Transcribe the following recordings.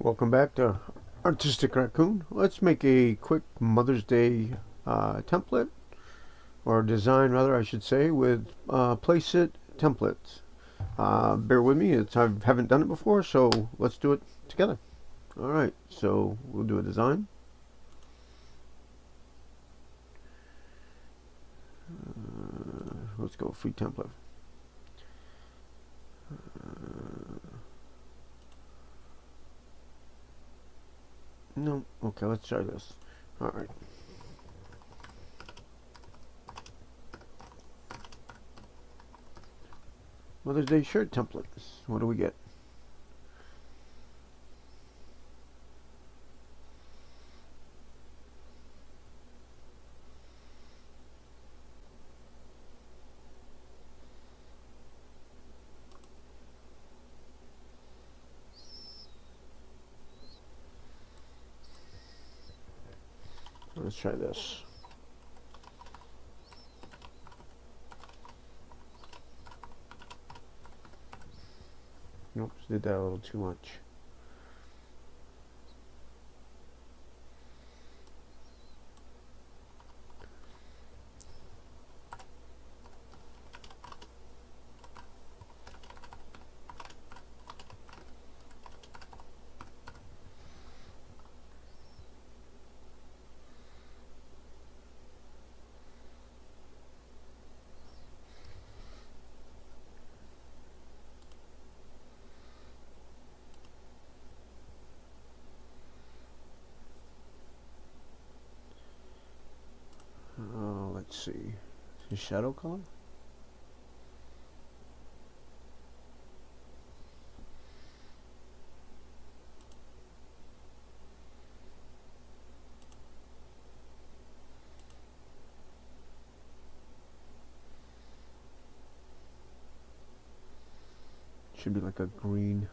Welcome back to Artistic Raccoon. Let's make a quick Mother's Day template, or design rather I should say, with Placeit templates. Bear with me, I haven't done it before, so let's do it together. Alright, so we'll do a design. Let's go free template. No, okay, let's try this. Alright. Mother's Day shirt templates. What do we get? Let's try this. Oops, did that a little too much. Let's see. The shadow color? Should be like a green.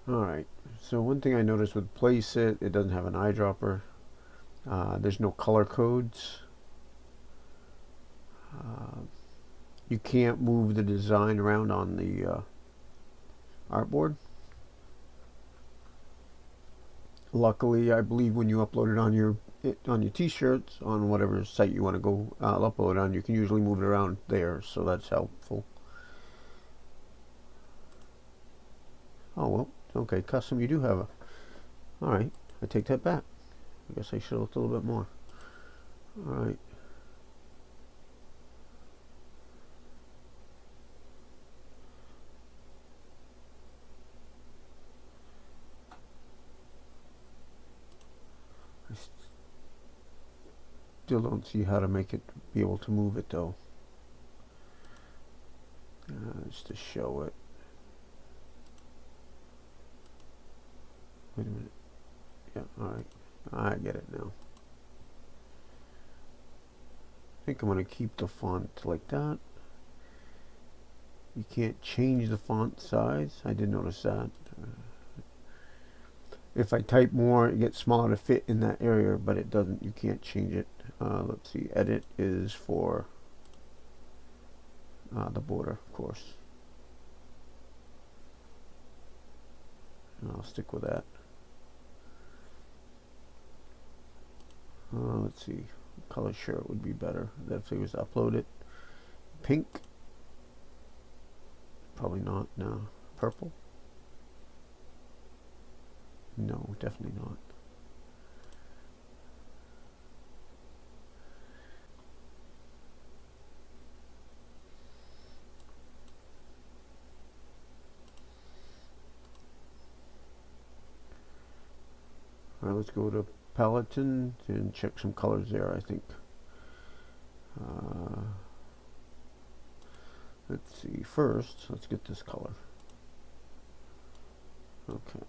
Alright, so one thing I noticed with Placeit, it doesn't have an eyedropper. There's no color codes. You can't move the design around on the artboard. Luckily, I believe when you upload it on your t-shirts, on whatever site you want to go upload on, you can usually move it around there, so that's helpful. Oh well, okay, custom you do have a... Alright, I take that back. I guess I should have looked a little bit more. Alright. I still don't see how to make it be able to move it though. Just to show it. Wait a minute. Yeah, alright. I get it now. I think I'm going to keep the font like that. You can't change the font size. I did notice that. If I type more, it gets smaller to fit in that area, but it doesn't. You can't change it. Let's see. Edit is for the border, of course. I'll stick with that. Let's see. Color shirt would be better. If it was uploaded. Pink. Probably not. No. Purple. No, definitely not. Alright, let's go to Peloton and check some colors there, I think. Let's see. First, let's get this color. Okay.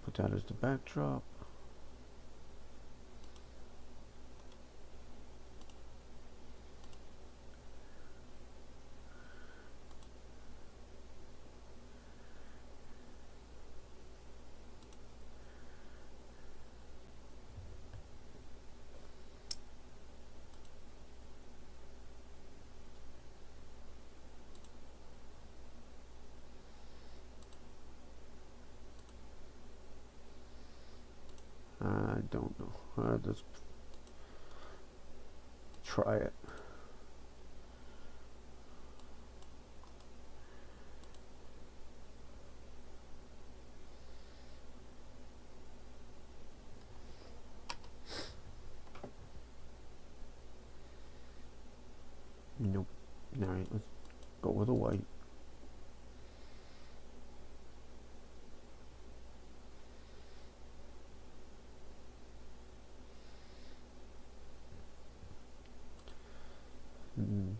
Put that as the backdrop. Let's try it. Nope. Alright, let's go with a white.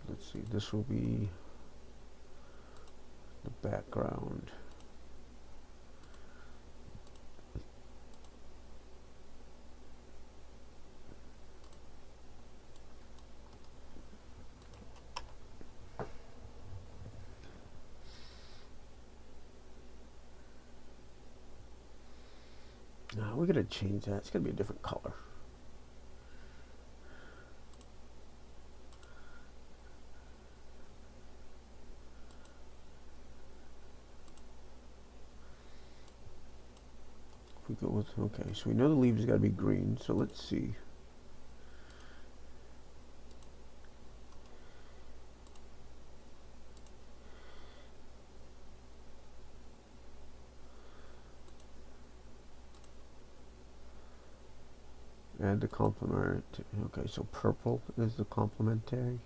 Let's see, this will be the background. Now we're gonna change that. It's gonna be a different color. We go with, okay, so we know the leaves got to be green, so let's see. Add the complementary. Okay, so purple is the complementary.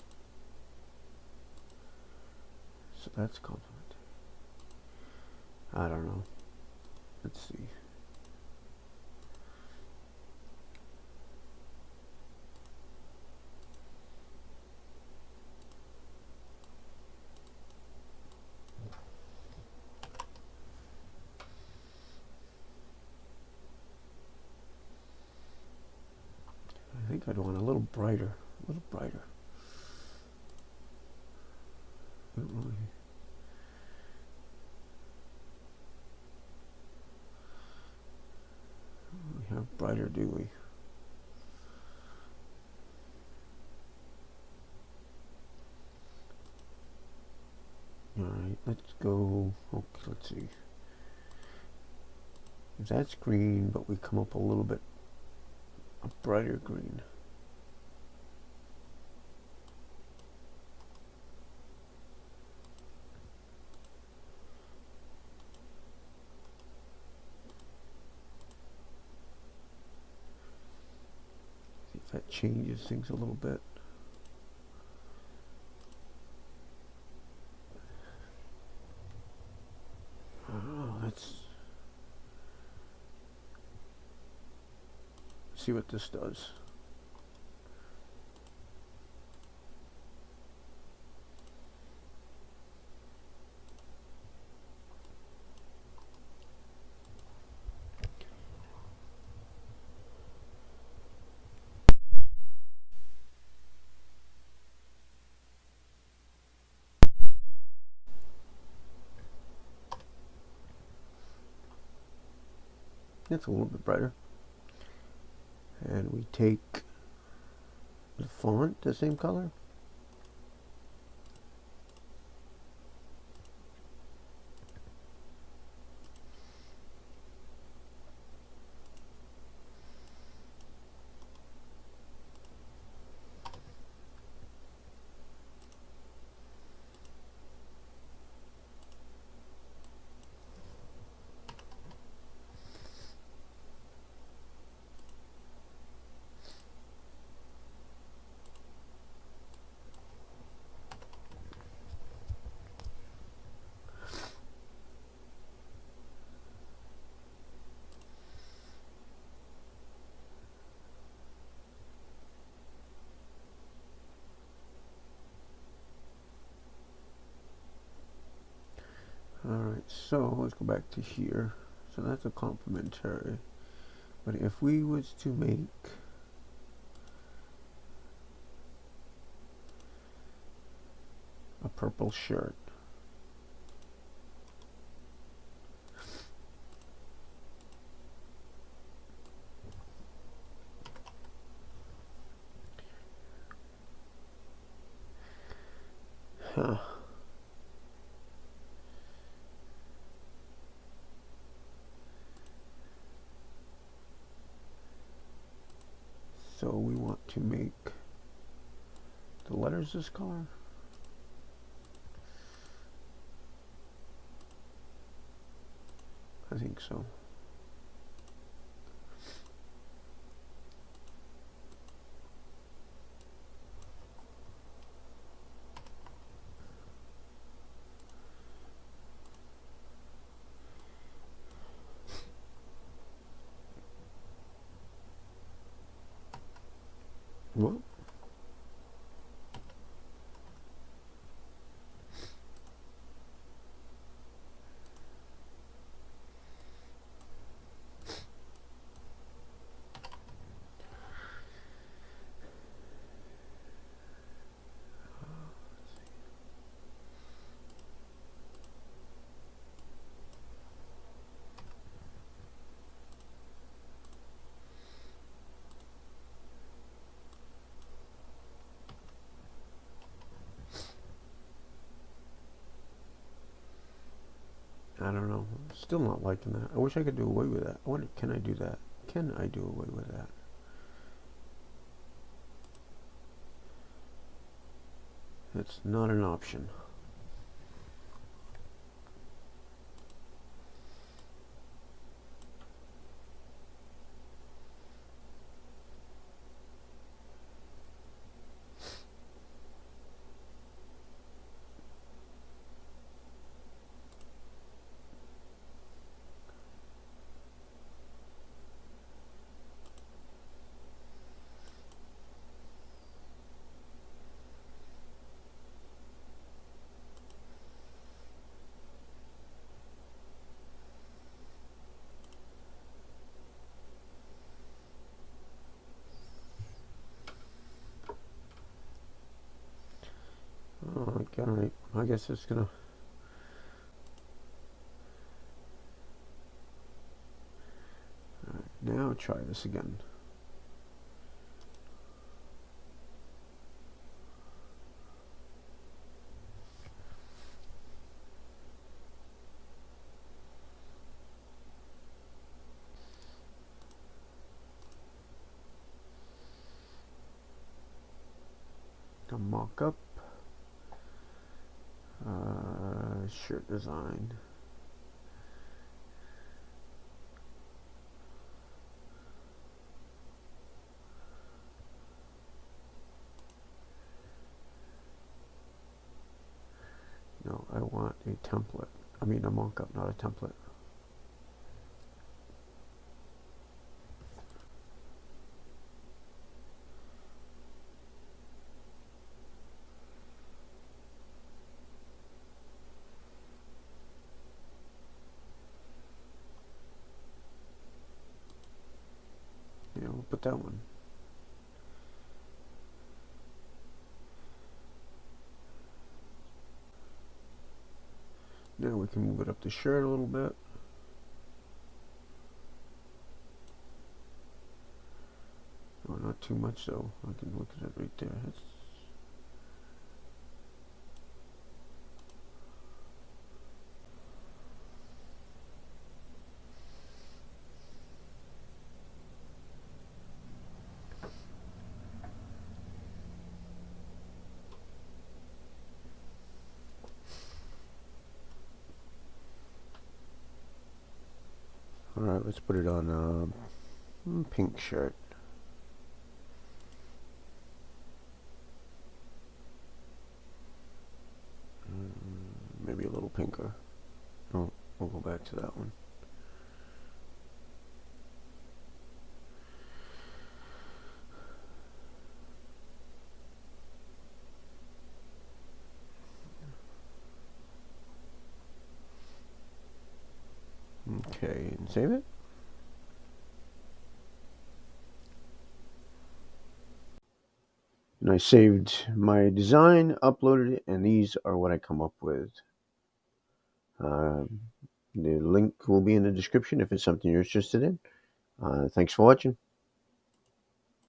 So that's complementary. I don't know. Let's see. I think I'd want a little brighter. A little brighter. Don't really. We have brighter, do we? Alright, let's go. Okay, let's see. If that's green, but we come up a little bit a brighter green. See if that changes things a little bit. Oh, let's see what this does. It's a little bit brighter. And we take the font, the same color. Alright, so let's go back to here. So that's a complementary. But if we was to make a purple shirt, huh. to make the letters this color. I think so. Well, I don't know. Still not liking that. I wish I could do away with that. What can I do that? Can I do away with that? It's not an option. Oh, alright. I guess it's gonna. Alright, now try this again. A mock-up. Shirt design. No, I want a template. I mean a mock-up, not a template. Yeah, we'll put that one. Now we can move it up the shirt a little bit. Oh, not too much though. I can look at it right there. Alright, let's put it on a pink shirt. Maybe a little pinker. Oh, we'll go back to that one. Okay, and save it. And I saved my design, uploaded it, and these are what I come up with. The link will be in the description if it's something you're interested in. Thanks for watching.